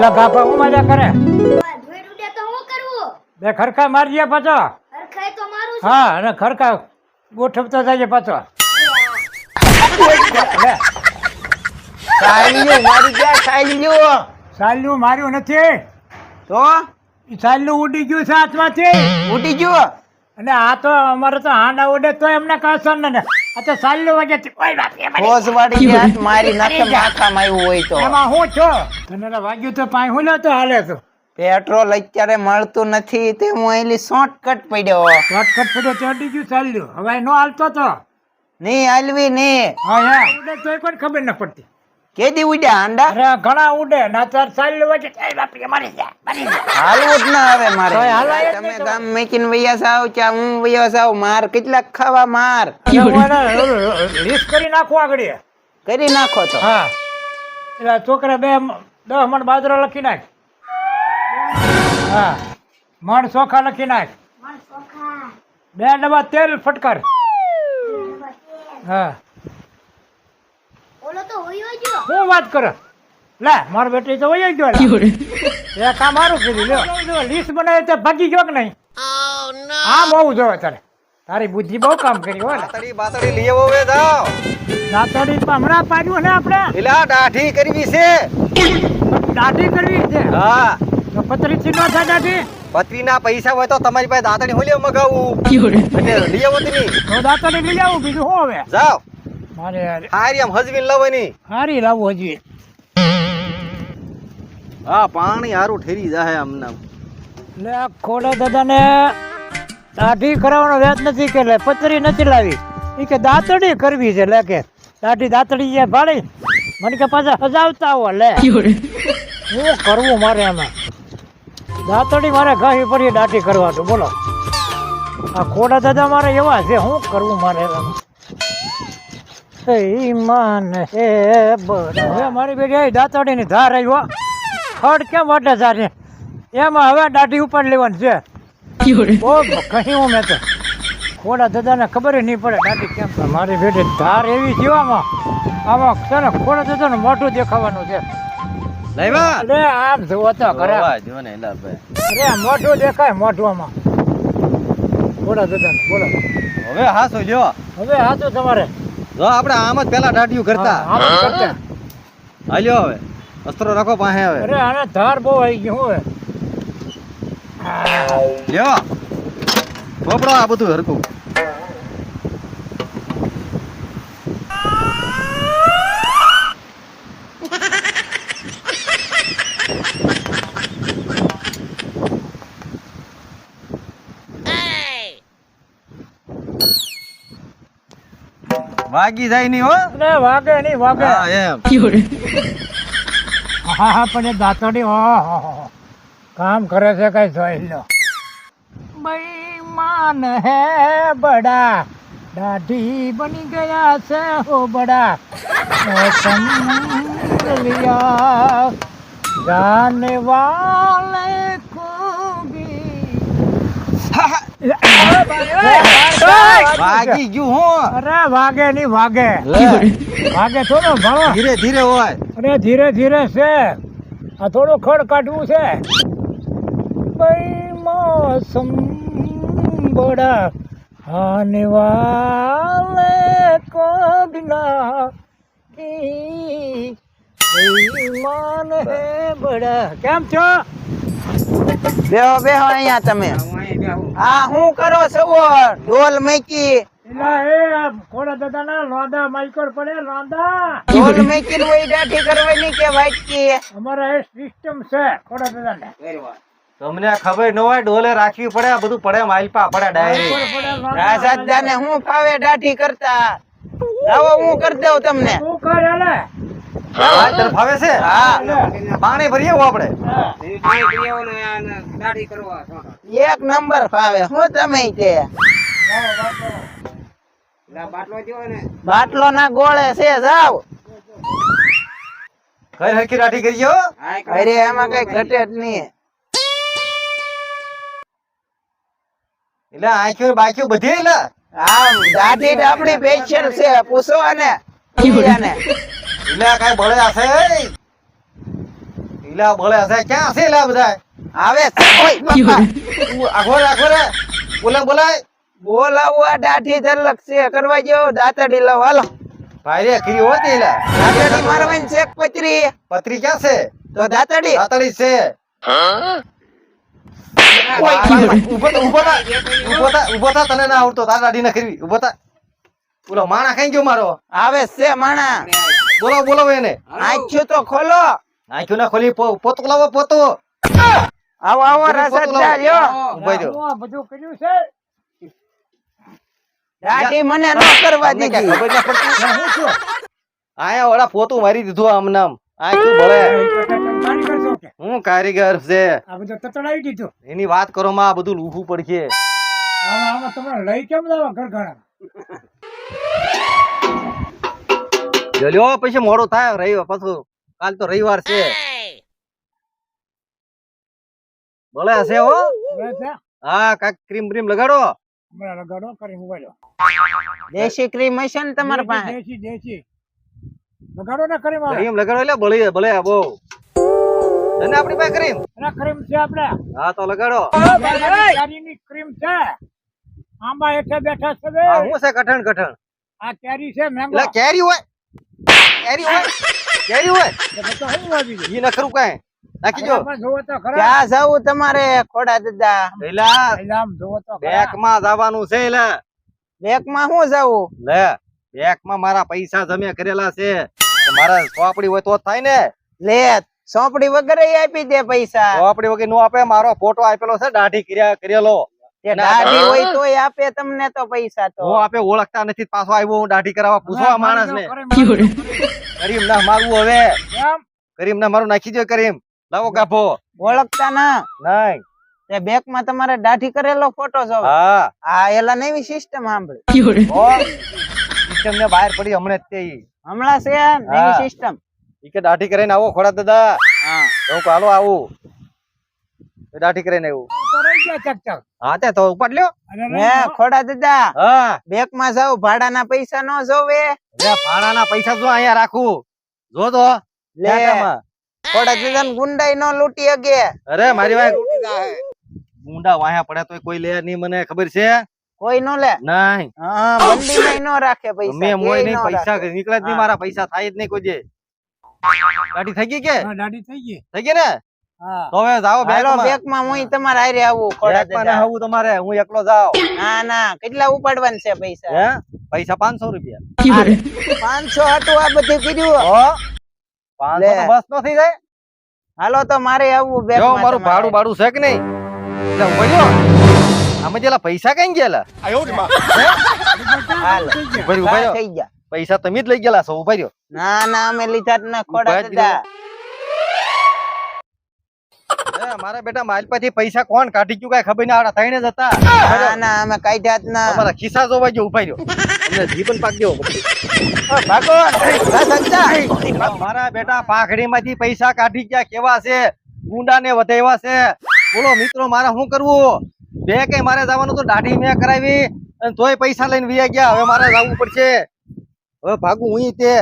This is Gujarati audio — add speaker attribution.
Speaker 1: લગાપા હું મજા કરે
Speaker 2: ધોઈ ઉડે તો હું કરવું?
Speaker 1: બે ખરખા મારજે પાછો.
Speaker 2: હરખાઈ તો મારું છે.
Speaker 1: હા અને ખરખા ગોઠવતો જાય પાછો. લે,
Speaker 3: સાયલીઓ મારી ગયા સાયલીઓ.
Speaker 1: સાલ્યું માર્યું નથી.
Speaker 3: તો
Speaker 1: ઈ સાલ્યું ઉડી ગયું છે હાથમાંથી.
Speaker 3: ઉડી ગયો.
Speaker 1: અને આ તો અમારે તો હાંડા ઉડે તો એમને કાસર ને આ તો સાલ્યું વજે કોઈ વાત નહીં.
Speaker 3: ફોજ વાળી કે હાથ મારી નાખે માથામાં આવ્યું હોય તો.
Speaker 1: એમાં હું છો તને તો વાગ્યું તો પાય હું લેતો હાલે તો
Speaker 3: પેટ્રોલ અત્યારે મળતું નથી તે હું અહીંથી શોર્ટકટ પડ્યો.
Speaker 1: શોર્ટકટ પડ્યો ચડી ગયું ચાલ્યું હવે નો હાલતો તો
Speaker 3: નહીં હાલવી નહીં.
Speaker 1: હા યાર ઉડે તો કોઈ ખબર ન પડતી.
Speaker 3: કેદી ઉડ્યા હાંડા?
Speaker 1: અરે ઘણા ઉડે ના તાર ચાલ્યું વજે એ બાપરે મરી જા.
Speaker 3: હાલવું જ ના આવે મારે.
Speaker 1: તોય હાલાય જ
Speaker 3: તમે
Speaker 1: નહીં તો.
Speaker 3: ગામ મેકીને વૈયા સાવ ચા હું વૈયા સાવ માર કેટલાક ખાવા માર
Speaker 1: લીસ કરી નાખો આગળ.
Speaker 3: કરી નાખો તો.
Speaker 1: હા એટલે છોકરા 10 મણ બાજરો લખી નાખ. હા મણ ચોખા લખી નાખ.
Speaker 2: મન સોખા.
Speaker 1: 2 ડબ્બા તેલ ફટકાર. હા
Speaker 2: ઓલો તો હોયો ગયો.
Speaker 1: શું વાત કરે લે મારો બેટી તો વહી ગયો લે. એ કામ મારું કીધું લ્યો લીસ બનાવે તો ભાગી ગયો કે નહીં. આમ હોવું જોઈએ તારે તારી બુદ્ધિ બહુ કામ કરી હોય ને.
Speaker 4: બાતડી લઈ આવો હવે જાઓ.
Speaker 1: દાંતડી તો હમણાં પાડ્યું ને આપણે
Speaker 4: એલા દાઢી કરવી છે.
Speaker 1: દાઢી કરવી છે
Speaker 4: હા
Speaker 1: તો પતરીથી ન થાય દાઢી.
Speaker 4: પત્રીના પૈસા હોય તો તમારી પાસે દાતડી હોલી મગાવું એટલે લઈ આવો તમે.
Speaker 1: તો દાંતડી લઈ આવું બીજું શું હવે
Speaker 4: જાઓ
Speaker 1: મારે યાર
Speaker 4: હારી આમ હજવીને લાવવાની.
Speaker 1: હારી લાવવું હજી.
Speaker 4: હા પાણી હારું ઠેરી જાય આમને.
Speaker 1: લે ખોડા દાદાને દાઢી કરાવવાનો વ્યાજ નથી કે લે પતરી નથી લાવી એ કે દાંતડી કરવી છે લે કે દાંતડી જે ભાડી મને કે પાછા સજાવતા આવો લે શું કરવું મારે એમાં દાંતડી મારે ઘાસી પડી દાઢી કરવાનું બોલો આ ખોડા દાદા મારે એવા છે શું કરવું મારે એમાં માન હે બડા હવે મારી બેટી દાંતડીની ધાર આવ્યો ખડ કેમ વાટે સારી એમાં હવે દાઢી ઉપર લેવાની છે બહુ કહ્યું મેં તો ખોડા દાદાને ખબર નહીં પડે દાઢી કેમ થાય. મારી બેટી ધાર એવી છે આમાં છે ને ખોડા દાદાનું મોઢું દેખાવાનું છે.
Speaker 4: લાવ્યા
Speaker 1: અરે આમ જોવો તો ખરા
Speaker 4: જો ને એલા ભાઈ.
Speaker 1: અરે મોઢું દેખાય મોઢુંમાં ખોડા દાદાને બોલો
Speaker 4: હવે હાસો જો.
Speaker 1: હવે હા તો તમારે
Speaker 4: જો આપણે આમ જ પેલા દાઢીયું કરતા.
Speaker 1: આમ જ કરતા.
Speaker 4: હાલ્યો હવે અસ્ત્રો રાખો પાસે હવે.
Speaker 1: અરે આને ધાર બહુ આવી ગયું હવે
Speaker 4: લ્યો પોપડો આ બધું હરકું. વાગી જાય નહીં હો.
Speaker 1: અરે વાગે નહીં વાગે
Speaker 4: હા એમ.
Speaker 1: હા હા પણ એ દાંતડી કામ કરે છે કઈ જોઈ લો બેઈમાન હે બડા દાઢી બની ગયા છે હો બડા સમझ लिया जाने वाले को भी
Speaker 4: વાગી ગયું હું.
Speaker 1: અરે વાગે નહીં વાગે વાગે થોડો ભણો
Speaker 4: ધીરે ધીરે હોય.
Speaker 1: અરે ધીરે ધીરે છે આ થોડું ખડ કાઢવું છે મોસમ બડા આને વાલે કો બિના ઈમાન હે બડા. કેમ છો?
Speaker 3: બેહો બેહો અહીંયા તમે. આ શું કરો છો? ઢોલ મેકી
Speaker 1: એલા એ ખોડા દાદાના લોંદા માઈકોર પડે લોંદા
Speaker 3: ઢોલ મેકીને વહી દાઢી કરવાની કે વાટકી?
Speaker 1: અમારા એ સિસ્ટમ છે ખોડા દાદાને
Speaker 4: તમને ખબર ન હોય ડોલે રાખવી પડે આ બધું પડે માલપા પડે ડાયરી.
Speaker 3: રાજાદાને હું ફાવે દાઢી કરતા આવો હું કરી દઉં તમને.
Speaker 1: શું કરે લે
Speaker 4: ફાવે છે.
Speaker 3: હા
Speaker 4: પાણી ભરીએ આપણે.
Speaker 3: એક નંબર ફાવે હું તમે તે બાટલો ના ગોળે છે જાવ.
Speaker 4: કઈ હરકી રાઠી કરી હો.
Speaker 3: અરે એમાં કઈ ઘટે જ નહીં.
Speaker 4: એટલે આંખ્યો બાક્યો બધી એટલે
Speaker 3: આમ દાઢી આપડી સ્પેશિયલ છે પૂછો અને
Speaker 4: એટલે કઈ બળે હશે. ઈલા બોલે હશે ક્યાં છે લા બધા
Speaker 3: આવે છે. ઓય બાપા.
Speaker 4: તું આઘો રે બોલાય
Speaker 3: બોલાવવા દાઢી તલક છે કરવા જેવો દાતડી લાવ હાલો.
Speaker 4: ભાઈ રે ખીરી હોતી લા
Speaker 3: દાતડી મારવાની છે કે પતરી?
Speaker 4: પત્રી ક્યાં છે
Speaker 3: તો દાતડી.
Speaker 4: દાતડી છે
Speaker 3: ઓય
Speaker 4: ઉભો થા તને ના આવડતો તાર દાઢી ના કરવી ઉભો થા બોલો માણા ખાઈ ગયો મારો
Speaker 3: આવે છે માણા.
Speaker 4: બોલો એને
Speaker 3: આંખ્યું તો ખોલો.
Speaker 4: આંખ્યું ના ખોલી પોતું લાવો પોતો
Speaker 3: આવો આવો રસદાર લ્યો.
Speaker 4: ઉભા રહ્યો
Speaker 1: હું આ બધું કર્યું છે
Speaker 3: દાઢી મને ન કરવા
Speaker 4: તમને ક્યાં
Speaker 3: દીધી.
Speaker 4: ખબર ના પડતી
Speaker 1: હું છું
Speaker 4: આયા ઓલા પોતું મારી દીધું આમ નામ આંખ્યું ભળે
Speaker 1: પાણી કરશો કે
Speaker 4: હું કારીગર છે
Speaker 1: આ બધું તતડાવી દીધું
Speaker 4: એની વાત કરો માં આ બધું લૂફવું પડશે
Speaker 1: આમાં તમે લઈ કેમ લાવો ઘર ઘણા
Speaker 4: જલ્યો પછી મોડું થાય રવિવાર પાછું કાલ તો રવિવાર છે ભલે હશે હો હા કાક ક્રીમ બ્રીમ લગાડો
Speaker 1: હમણાં લગાડો કરી મોબાઈલ
Speaker 3: દેશી ક્રીમ હશે ને તમારી પાસે?
Speaker 1: દેશી દેશી લગાડો ને કરી મારે
Speaker 4: ક્રીમ લગાડો એટલે ભલે બહુ અને આપણી પાસે ક્રીમ
Speaker 1: અને ક્રીમ છે આપણે
Speaker 4: હા તો લગાડો
Speaker 1: કેરીની ક્રીમ છે આંબા હેઠે બેઠા છે બે.
Speaker 4: આ શું છે કઠણ
Speaker 1: આ કેરી છે મેંગો
Speaker 4: એટલે કેરી હોય
Speaker 1: તો હું વાવી ગયું.
Speaker 4: ઈ ન ખરું કાંઈ નાખી જો
Speaker 1: આમાં જોવો તો ખરા
Speaker 3: ક્યાં જવું તમારે ખોડા દાદા?
Speaker 4: પેલા
Speaker 1: પહેલા આમ જોવો તો ખરા.
Speaker 4: બેંક માં જવાનું છે લે
Speaker 3: બેંકમાં શું જવું?
Speaker 4: બેંક માં મારા પૈસા જમે કરેલા છે તો મારા ચોપડી હોય તો જ થાય ને
Speaker 3: લે સોંપડી વગર આપી દે પૈસા.
Speaker 4: ચોપડી વગર નો આપે મારો ફોટો આપેલો છે દાઢી કરેલો
Speaker 3: તે દાઢી હોય તોય આપે તમને તો પૈસા તો.
Speaker 4: હું આપે ઓળખતા નથી પાછો આવ્યો હું દાઢી કરાવવા પૂછવા માણસ ને
Speaker 1: કરી
Speaker 4: કરીમ ના મારવું હવે
Speaker 1: એમ
Speaker 4: કરીમ ના મારું નાખી દો કરીમ લાવો ગાભો
Speaker 3: ઓળખતા ના
Speaker 4: નહીં
Speaker 3: તે બેંકમાં તમારે દાઢી કરેલો ફોટો જોવે.
Speaker 4: હા
Speaker 3: આ એલા નવી સિસ્ટમ સાંભળી.
Speaker 4: સિસ્ટમ ને બહાર પડી હમણે જ તે ઈ.
Speaker 3: હમણાં છે નવી
Speaker 4: હા.
Speaker 3: સિસ્ટમ.
Speaker 4: ઈ કે દાઢી કરીને આવો ખોડા દાદા
Speaker 3: હા
Speaker 4: તો હું હાલો આવું એ દાઢી કરીને આવ્યું
Speaker 1: તો રહી ગયા ચક ચક
Speaker 4: હા તે તો ઉપાડ લ્યો
Speaker 1: અને
Speaker 3: હે ખોડા દાદા
Speaker 4: હા
Speaker 3: બેંકમાં જાવ ભાડાના પૈસા ન જોવે.
Speaker 4: લે ભાડાના પૈસા જો અહીંયા રાખું જો તો
Speaker 3: લે
Speaker 4: ખાતામાં.
Speaker 3: ખોડા દાદા ગુંડાઈ નો લૂટી અગે.
Speaker 4: અરે મારી વાત ગુંડા વાયા પડ્યા તો કોઈ લે નહીં મને ખબર છે
Speaker 3: કોઈ નો લે.
Speaker 4: નહીં
Speaker 3: હા બંડીમાં નો રાખે પૈસા.
Speaker 4: મેં મોય
Speaker 3: કેય
Speaker 4: નહીં
Speaker 3: નો
Speaker 4: પૈસા
Speaker 3: રાખે.
Speaker 4: નીકળે જ નહીં
Speaker 3: હા.
Speaker 4: મારા પૈસા થાય જ નહીં કોઈ જે દાઢી થઈ ગઈ કે
Speaker 1: હા, દાઢી થઈ ગઈ
Speaker 4: થઈ ગઈ ને
Speaker 1: હા
Speaker 4: તો હવે જાઓ
Speaker 3: હાલો
Speaker 4: બેંકમાં
Speaker 3: બેંકમાં હું તમારે હારે આવું ખોડા
Speaker 4: બેંકમાં ના
Speaker 3: દાદા.
Speaker 4: આવું તમારે હું એકલો જાઉં
Speaker 3: ના ના કેટલા ઉપાડવાના છે પૈસા?
Speaker 4: હે પૈસા 500 રૂપિયા
Speaker 3: 500 હતું આ બધું કીધું.
Speaker 4: ઓ 500 તો
Speaker 3: લે.
Speaker 4: બસ નો થઈ જાય
Speaker 3: હાલો તો મારે આવવું
Speaker 4: જો
Speaker 3: બેંકમાં
Speaker 4: મારું
Speaker 3: તમારે.
Speaker 4: ભાડું બાડું છે કે નહીં એટલે ઉભો રહ્યો આમાં જેલા પૈસા કઈ ગયેલા
Speaker 3: હાલો.
Speaker 4: ઉભા રહ્યો, ઉભા
Speaker 3: હા,
Speaker 4: રહ્યો.
Speaker 3: થઈ ગયા.
Speaker 4: પૈસા તમે જ લઈ ગયેલા છો ઉભા રહ્યો
Speaker 3: ના ના અમે લીધા જ ના ખોડા
Speaker 4: ઉભા જ
Speaker 3: દાદા.
Speaker 4: મારા બેટા મારી પાસેથી પૈસા કોણ કાઢી ગયું કઈ ખબર ના આવડે થઈને જ હતા
Speaker 3: ના ના અમે કાઢ્યા જ ના.
Speaker 4: તમારા ખિસ્સા જોવા ગયો ઉભા રહ્યો અમને જીવન પાક દેવો
Speaker 3: ભાગો દાદા.
Speaker 4: મારા બેટા પાઘડી માંથી પૈસા કાઢી ગયા કેવા છે ગુંડા ને વધેવા છે બોલો મિત્રો મારે શું કરવું બે કઈ મારે જવાનું તો દાઢી મેં કરાવી અને તોય પૈસા લઈને વી ગયા હવે મારે જવું પડશે હવે ભાગું હું તે